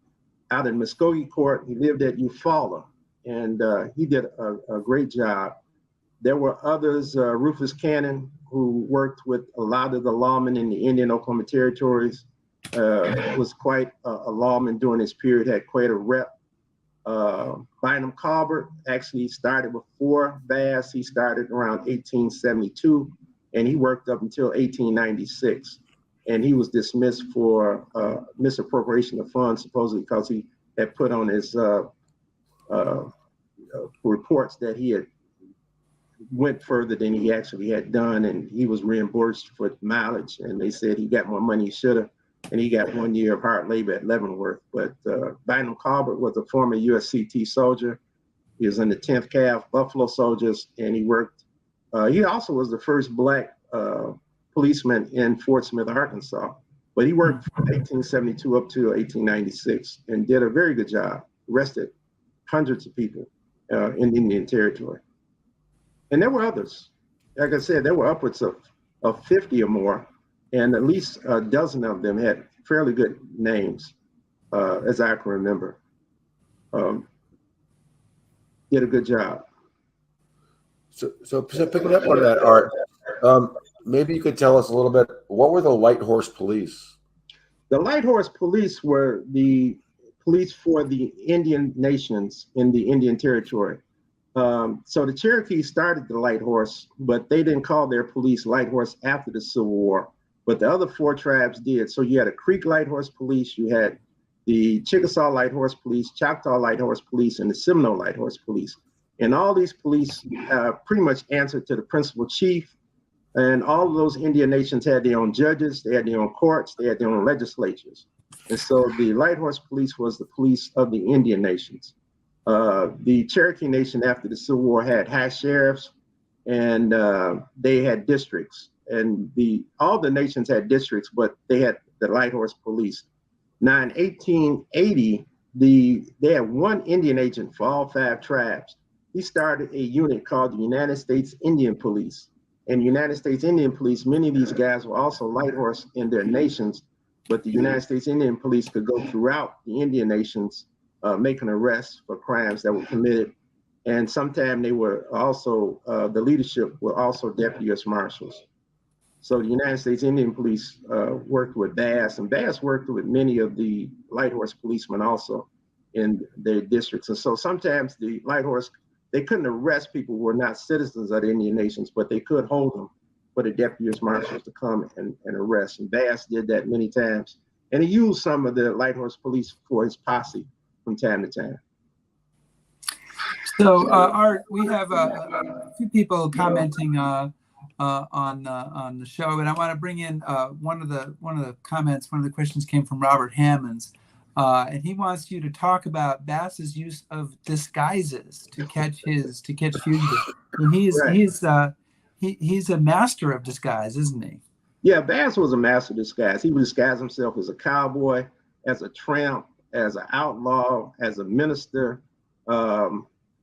out in Muskogee Court. He lived at Eufaula, and he did a great job. There were others, Rufus Cannon, who worked with a lot of the lawmen in the Indian Oklahoma territories, was quite a lawman during his period, had quite a rep. Bynum Colbert actually started before Bass. He started around 1872, and he worked up until 1896. And he was dismissed for misappropriation of funds, supposedly because he had put on his reports that he had went further than he actually had done, and he was reimbursed for mileage. And they said he got more money he should have, and he got 1 year of hard labor at Leavenworth. But Bynum Colbert was a former USCT soldier. He was in the 10th Cav Buffalo Soldiers, and he worked. He also was the first Black policeman in Fort Smith, Arkansas, but he worked from 1872 up to 1896 and did a very good job, arrested hundreds of people in the Indian Territory. And there were others. Like I said, there were upwards of 50 or more, and at least a dozen of them had fairly good names, as I can remember. Did a good job. So picking up on that, Art, maybe you could tell us a little bit, what were the Light Horse Police? The Light Horse Police were the police for the Indian nations in the Indian Territory. So the Cherokees started the Light Horse, but they didn't call their police Light Horse after the Civil War, but the other four tribes did. So you had a Creek Light Horse Police, you had the Chickasaw Light Horse Police, Choctaw Light Horse Police, and the Seminole Light Horse Police. And all these police pretty much answered to the principal chief. And all of those Indian nations had their own judges, they had their own courts, they had their own legislatures. And so the Light Horse Police was the police of the Indian nations. The Cherokee Nation after the Civil War had high sheriffs, and they had districts. And all the nations had districts, but they had the Light Horse Police. Now in 1880, they had one Indian agent for all 5 tribes. He started a unit called the United States Indian Police. And United States Indian Police, many of these guys were also Light Horse in their nations, but the United States Indian Police could go throughout the Indian nations, making arrests for crimes that were committed. And sometimes they were also, the leadership were also deputy U.S. Marshals. So the United States Indian Police worked with Bass, and Bass worked with many of the Light Horse policemen also in their districts. And so sometimes the Light Horse, they couldn't arrest people who were not citizens of the Indian nations, but they could hold them for the deputy U.S. Marshals to come and arrest. And Bass did that many times. And he used some of the Light Horse Police for his posse from time to time. So, Art, we have a few people commenting on the show, and I want to bring in one of the comments. One of the questions came from Robert Hammonds, and he wants you to talk about Bass's use of disguises to catch fugitives. And he's a master of disguise, isn't he? Yeah, Bass was a master of disguise. He would disguise himself as a cowboy, as a tramp, as an outlaw, as a minister.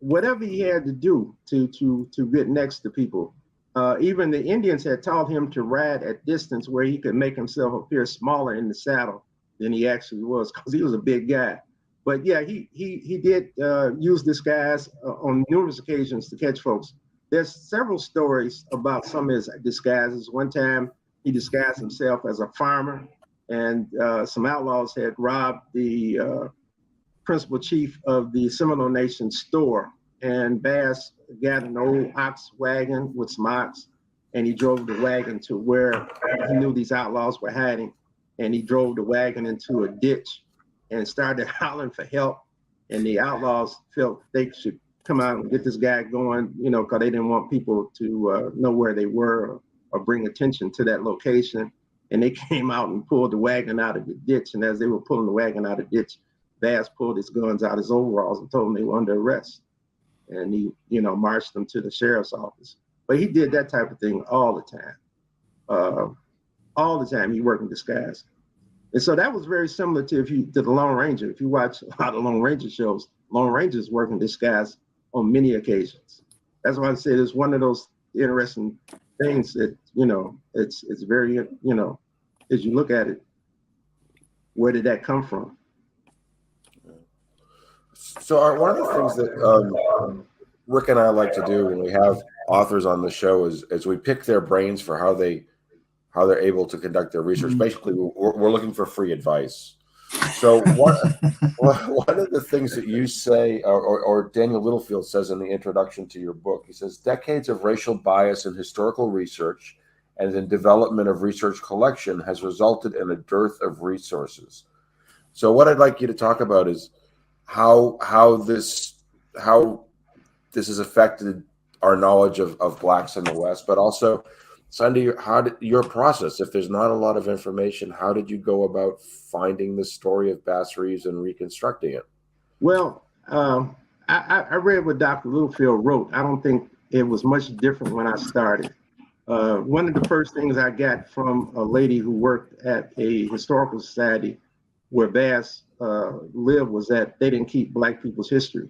whatever he had to do to get next to people. Even the Indians had taught him to ride at distance where he could make himself appear smaller in the saddle than he actually was, because he was a big guy. But yeah, he did use disguise on numerous occasions to catch folks. There's several stories about some of his disguises. One time he disguised himself as a farmer, and some outlaws had robbed the principal chief of the Seminole Nation store, and Bass got an old ox wagon with some ox, and he drove the wagon to where he knew these outlaws were hiding, and he drove the wagon into a ditch and started hollering for help, and the outlaws felt they should come out and get this guy going, you know, because they didn't want people to know where they were, or bring attention to that location. And they came out and pulled the wagon out of the ditch, and as they were pulling the wagon out of the ditch, Bass pulled his guns out his overalls and told them they were under arrest. And he, you know, marched them to the sheriff's office. But he did that type of thing all the time. All the time he worked in disguise. And so that was very similar to the Lone Ranger. If you watch a lot of Lone Ranger shows, Lone Rangers work in disguise on many occasions. That's why I say it's one of those interesting things that, you know, it's very, you know, as you look at it, where did that come from? So one of the things that Rick and I like to do when we have authors on the show is we pick their brains for how they're able to conduct their research. Basically, we're looking for free advice. So one of the things that you say, or Daniel Littlefield says in the introduction to your book, he says, decades of racial bias in historical research and in development of research collection has resulted in a dearth of resources. So what I'd like you to talk about is how this has affected our knowledge of blacks in the West, but also, Sandy, how did your process, if there's not a lot of information, how did you go about finding the story of Bass Reeves and reconstructing it? Well, I read what Dr. Littlefield wrote. I don't think it was much different when I started. One of the first things I got from a lady who worked at a historical society where Bass lived was that they didn't keep Black people's history.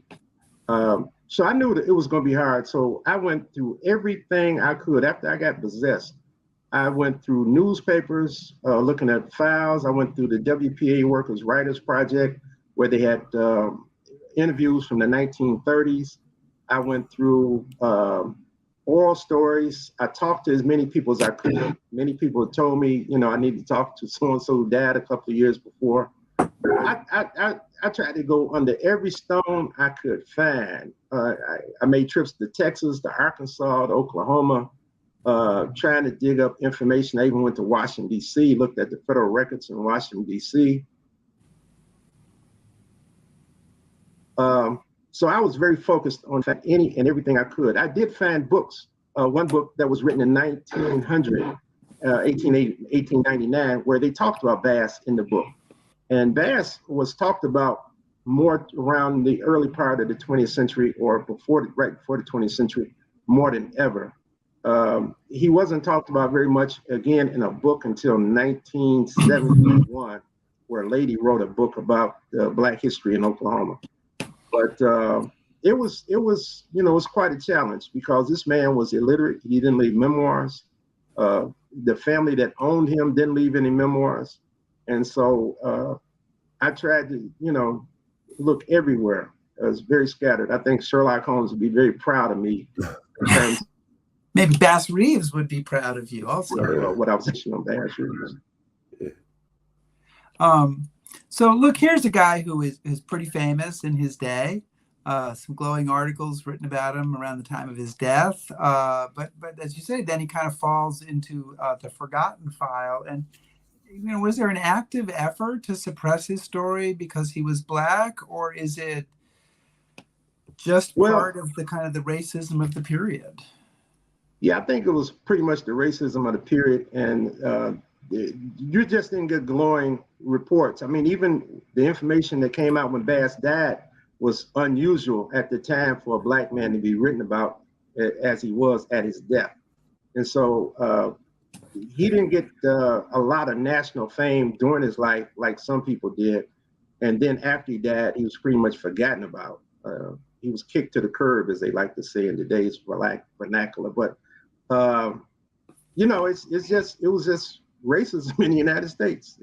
So I knew that it was going to be hard. So I went through everything I could. After I got possessed, I went through newspapers, looking at files. I went through the WPA Workers Writers Project, where they had interviews from the 1930s. I went through oral stories. I talked to as many people as I could. Many people told me, you know, I need to talk to so-and-so who died a couple of years before. I tried to go under every stone I could find. I made trips to Texas, to Arkansas, to Oklahoma, trying to dig up information. I even went to Washington, D.C., looked at the federal records in Washington, D.C. So I was very focused on any and everything I could. I did find books. One book that was written in 1899, where they talked about Bass in the book. And Bass was talked about more around the early part of the 20th century, or right before the 20th century, more than ever. He wasn't talked about very much again in a book until 1971, where a lady wrote a book about Black history in Oklahoma. But it was, you know, it was quite a challenge because this man was illiterate. He didn't leave memoirs. The family that owned him didn't leave any memoirs. And so I tried to, you know, look everywhere. I was very scattered. I think Sherlock Holmes would be very proud of me. Maybe Bass Reeves would be proud of you also. What I was saying on Bass Reeves. So look, here's a guy who is pretty famous in his day. Some glowing articles written about him around the time of his death. But as you say, then he kind of falls into the forgotten file. And you know, was there an active effort to suppress his story because he was Black, or is it just part of the kind of the racism of the period? Yeah, I think it was pretty much the racism of the period, and you just didn't get glowing reports. I mean, even the information that came out when Bass died was unusual at the time for a Black man to be written about as he was at his death. And so he didn't get a lot of national fame during his life like some people did. And then after he died, he was pretty much forgotten about. he was kicked to the curb, as they like to say in today's vernacular. But you know, it was just racism in the United States.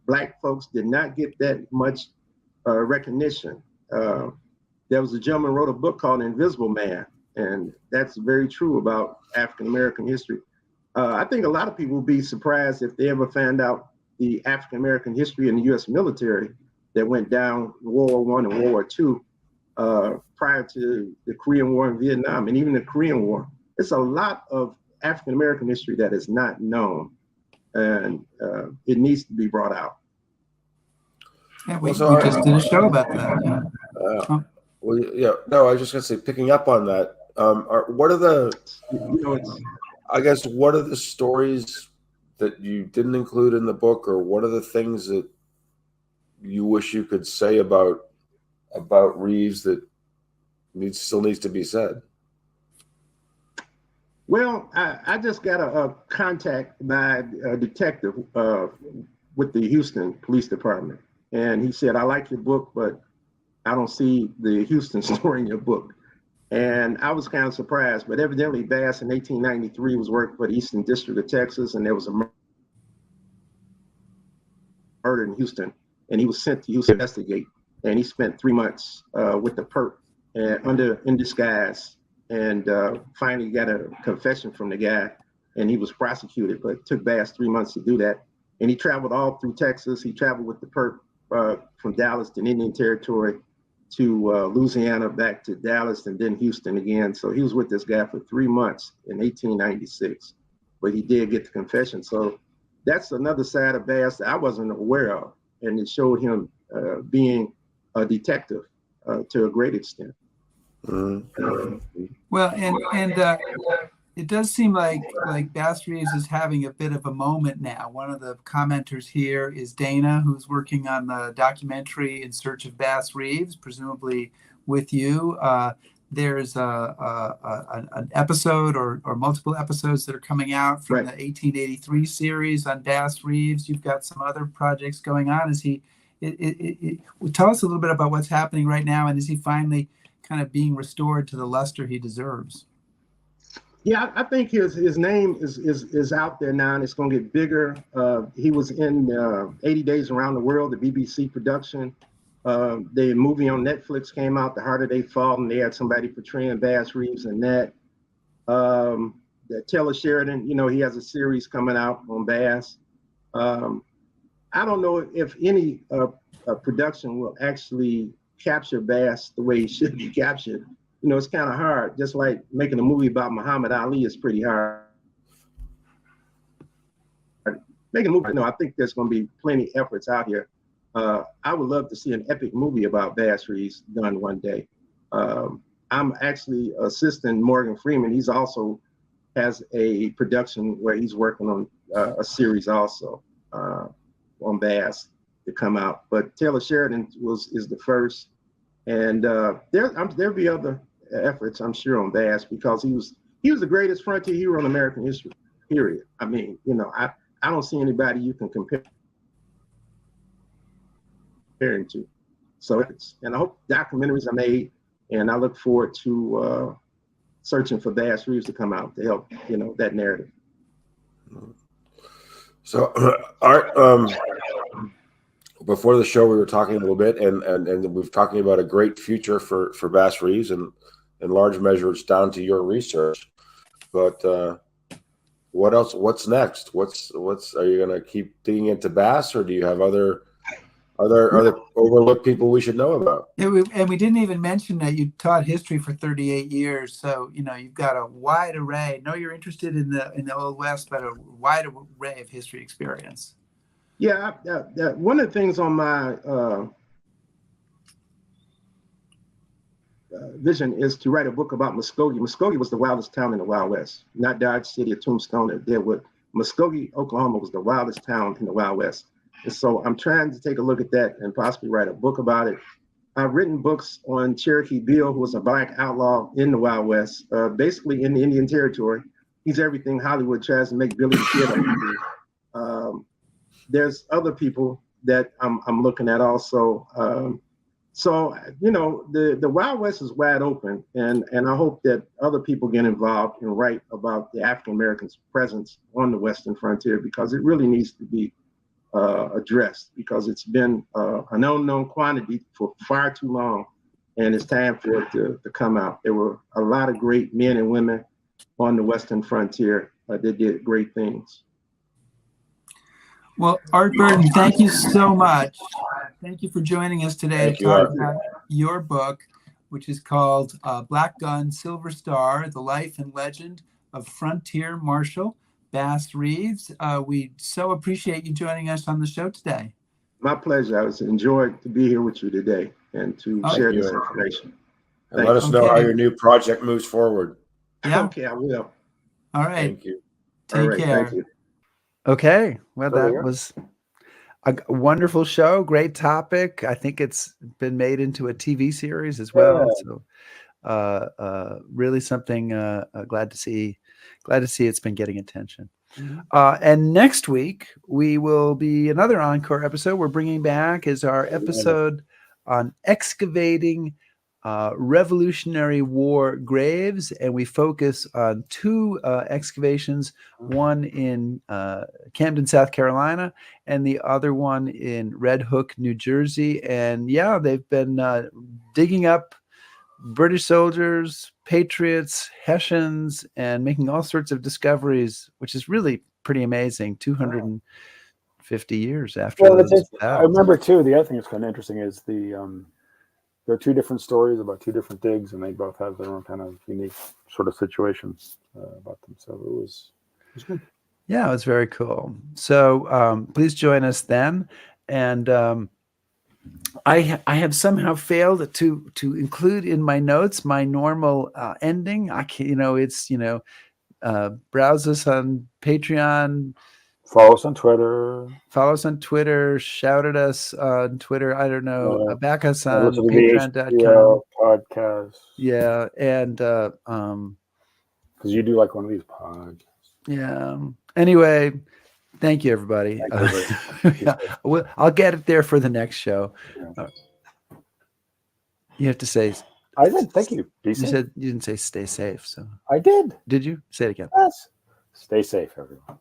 Black folks did not get that much recognition. There was a gentleman who wrote a book called Invisible Man, and that's very true about African American history. I think a lot of people would be surprised if they ever found out the African American history in the U.S. military that went down in World War I and World War II prior to the Korean War and Vietnam, and even the Korean War. It's a lot of African American history that is not known, and it needs to be brought out. Yeah, we just did a show about that. Yeah. Well, yeah. No, I was just gonna say, picking up on that. What are the? I guess what are the stories that you didn't include in the book, or what are the things that you wish you could say about Reeves that still needs to be said? Well, I just got a contact by a detective with the Houston Police Department, and he said, "I like your book, but I don't see the Houston story in your book." And I was kind of surprised, but evidently Bass in 1893 was working for the Eastern District of Texas, and there was a murder in Houston, and he was sent to Houston to investigate, and he spent 3 months with the PERT in disguise, and finally got a confession from the guy, and he was prosecuted, but it took Bass 3 months to do that. And he traveled all through Texas. He traveled with the PERT from Dallas to Indian Territory to Louisiana, back to Dallas, and then Houston again. So he was with this guy for 3 months in 1896, but he did get the confession. So that's another side of Bass that I wasn't aware of, and it showed him being a detective to a great extent. Well, and it does seem like Bass Reeves is having a bit of a moment now. One of the commenters here is Dana, who's working on the documentary In Search of Bass Reeves, presumably with you. There's an episode or multiple episodes that are coming out from the 1883 series on Bass Reeves. You've got some other projects going on. Tell us a little bit about what's happening right now, and is he finally kind of being restored to the luster he deserves? Yeah, I think his name is out there now, and it's going to get bigger. He was in 80 Days Around the World, the BBC production. The movie on Netflix came out, The Harder They Fall, and they had somebody portraying Bass Reeves in that. Taylor Sheridan, you know, he has a series coming out on Bass. I don't know if any production will actually capture Bass the way he should be captured. You know, it's kind of hard. Just like making a movie about Muhammad Ali is pretty hard. Making a movie, I think there's going to be plenty of efforts out here. I would love to see an epic movie about Bass Reeves done one day. I'm actually assisting Morgan Freeman. He's also has a production where he's working on a series also on Bass to come out. But Taylor Sheridan is the first, and there'll be other efforts, I'm sure, on Bass, because he was the greatest frontier hero in American history. Period. I mean, you know, I don't see anybody you can compare him to. So and I hope documentaries are made, and I look forward to searching for Bass Reeves to come out to help, you know, that narrative. So, Art, before the show, we were talking a little bit, and we were talking about a great future for Bass Reeves, and in large measure, it's down to your research. But what else? What's next? What's are you going to keep digging into Bass, or do you have other overlooked people we should know about? And we didn't even mention that you taught history for 38 years, so you know you've got a wide array. I know you're interested in the Old West, but a wide array of history experience. Yeah, one of the things on my vision is to write a book about Muskogee. Muskogee was the wildest town in the Wild West, not Dodge City or Tombstone or Deadwood. Muskogee, Oklahoma was the wildest town in the Wild West. And so I'm trying to take a look at that and possibly write a book about it. I've written books on Cherokee Bill, who was a Black outlaw in the Wild West, basically in the Indian Territory. He's everything Hollywood tries to make Billy the Kid up to be. There's other people that I'm looking at also. So, the Wild West is wide open, and I hope that other people get involved and write about the African Americans' presence on the Western frontier, because it really needs to be addressed, because it's been an unknown quantity for far too long, and it's time for it to come out. There were a lot of great men and women on the Western frontier that did great things. Well, Art Burton, thank you so much. Thank you for joining us today Thank to you, talk Art. about your book, which is called Black Gun, Silver Star, The Life and Legend of Frontier Marshal Bass Reeves. We so appreciate you joining us on the show today. My pleasure. I was enjoyed to be here with you today and to share this you. information. And let us know how your new project moves forward. Yeah. Okay, I will. All right. Thank you. Take care. Thank you. Okay. Well, So that there. was a wonderful show. Great topic. I think it's been made into a TV series as well. Yeah. So really something glad to see it's been getting attention. Mm-hmm. And next week we will be another encore episode. We're bringing back is our episode on excavating Revolutionary War graves, and we focus on two excavations, one in Camden, South Carolina, and the other one in Red Hook, New Jersey. And yeah, they've been digging up British soldiers, patriots, Hessians, and making all sorts of discoveries, which is really pretty amazing. 250 years after Well, those I battles. remember too. The other thing that's kind of interesting is there are two different stories about two different digs, and they both have their own kind of unique sort of situations about them. So it was good. Yeah, it was very cool. So please join us then. And I have somehow failed to include in my notes my normal ending. I can't, it's browse us on Patreon. Follow us on Twitter. Shout at us on Twitter. I don't know. Back us on Listen to the patreon.com. podcast. Yeah. And because you do like one of these podcasts. Yeah. Anyway, thank you, everybody. Yeah, I'll get it there for the next show. Yeah. You have to say. I did. Thank you. You said you didn't say stay safe. So I did. Did you say it again? Yes. Stay safe, everyone.